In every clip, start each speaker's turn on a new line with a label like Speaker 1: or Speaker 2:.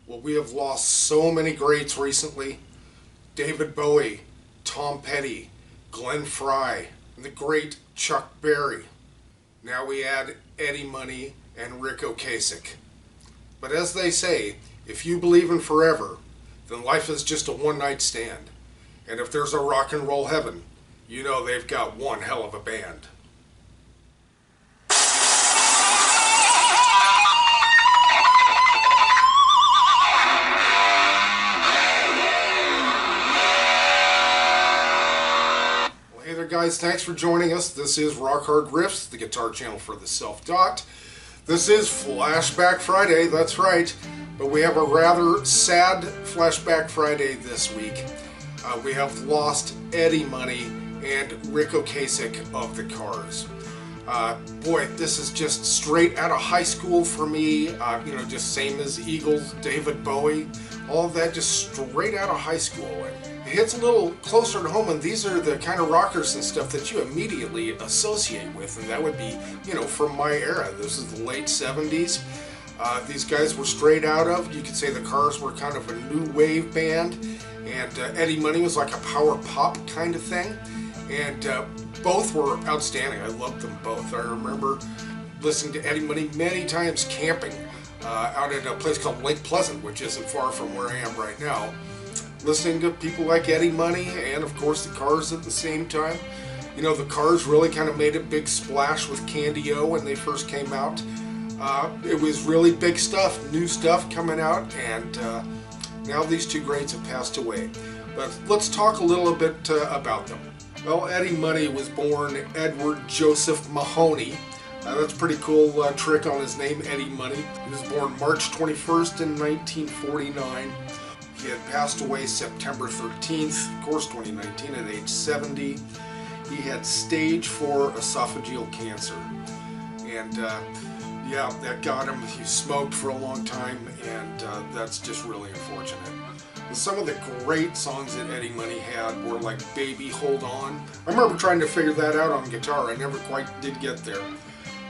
Speaker 1: Well, we have lost so many greats recently. David Bowie, Tom Petty, Glenn Frey, and the great Chuck Berry. Now we add Eddie Money and Ric Ocasek. But as they say, if you believe in forever, then life is just a one-night stand. And if there's a rock and roll heaven, you know they've got one hell of a band. Hey there guys, thanks for joining us. This is Rock Hard Riffs, the guitar channel for the self-taught. This is Flashback Friday, that's right. But we have a rather sad Flashback Friday this week. We have lost Eddie Money and Ric Ocasek of the Cars. Boy, this is just straight out of high school for me. Just same as Eagles, David Bowie, all of that just straight out of high school. It hits a little closer to home, and these are the kind of rockers and stuff that you immediately associate with, and that would be, from my era. This is the late 70s. These guys were straight out of, you could say the Cars were kind of a new wave band, and Eddie Money was like a power pop kind of thing, and both were outstanding. I loved them both. I remember listening to Eddie Money many times camping out at a place called Lake Pleasant, which isn't far from where I am right now. Listening to people like Eddie Money and of course the Cars at the same time. The Cars really kind of made a big splash with Candy-O when they first came out. It was really big stuff, new stuff coming out, and now these two greats have passed away. But let's talk a little bit about them. Well, Eddie Money was born Edward Joseph Mahoney. That's a pretty cool trick on his name, Eddie Money. He was born March 21st in 1949. He had passed away September 13th, of course, 2019, at age 70. He had stage 4 esophageal cancer. And yeah, that got him. He smoked for a long time, and that's just really unfortunate. And some of the great songs that Eddie Money had were like Baby Hold On. I remember trying to figure that out on guitar. I never quite did get there.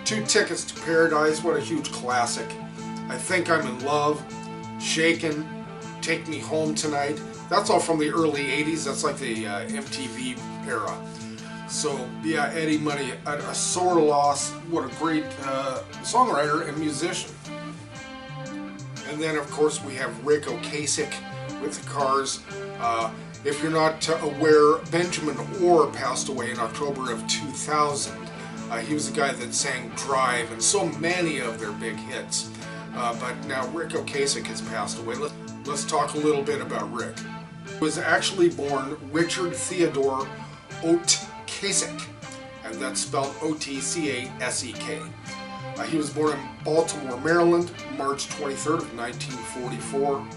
Speaker 1: 2 Tickets to Paradise, what a huge classic. I Think I'm in Love, Shakin', Take Me Home Tonight. That's all from the early 80s. That's like the MTV era. So yeah, Eddie Money, a sore loss. What a great songwriter and musician. And then of course we have Ric Ocasek with the Cars. If you're not aware, Benjamin Orr passed away in October of 2000. He was the guy that sang Drive and so many of their big hits. But now Ric Ocasek has passed away. Let's talk a little bit about Ric. He was actually born Richard Theodore Ocasek, and that's spelled O-T-C-A-S-E-K. He was born in Baltimore, Maryland, March 23rd of 1944.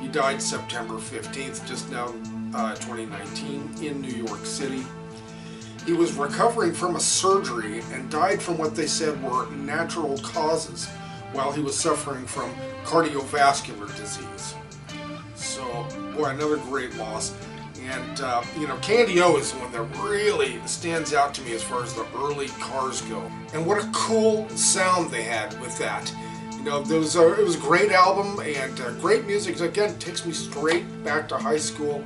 Speaker 1: He died September 15th, just now 2019, in New York City. He was recovering from a surgery and died from what they said were natural causes while he was suffering from cardiovascular disease. So, boy, another great loss. And, Candy-O is the one that really stands out to me as far as the early Cars go. And what a cool sound they had with that. It was a great album and great music. Again, it takes me straight back to high school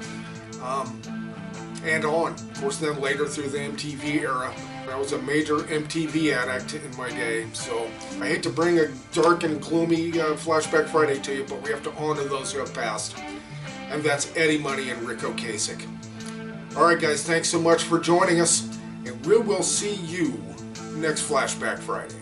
Speaker 1: and on. Of course, then later through the MTV era. I was a major MTV addict in my day, so I hate to bring a dark and gloomy Flashback Friday to you, but we have to honor those who have passed. And that's Eddie Money and Ric Ocasek. Alright guys, thanks so much for joining us, and we will see you next Flashback Friday.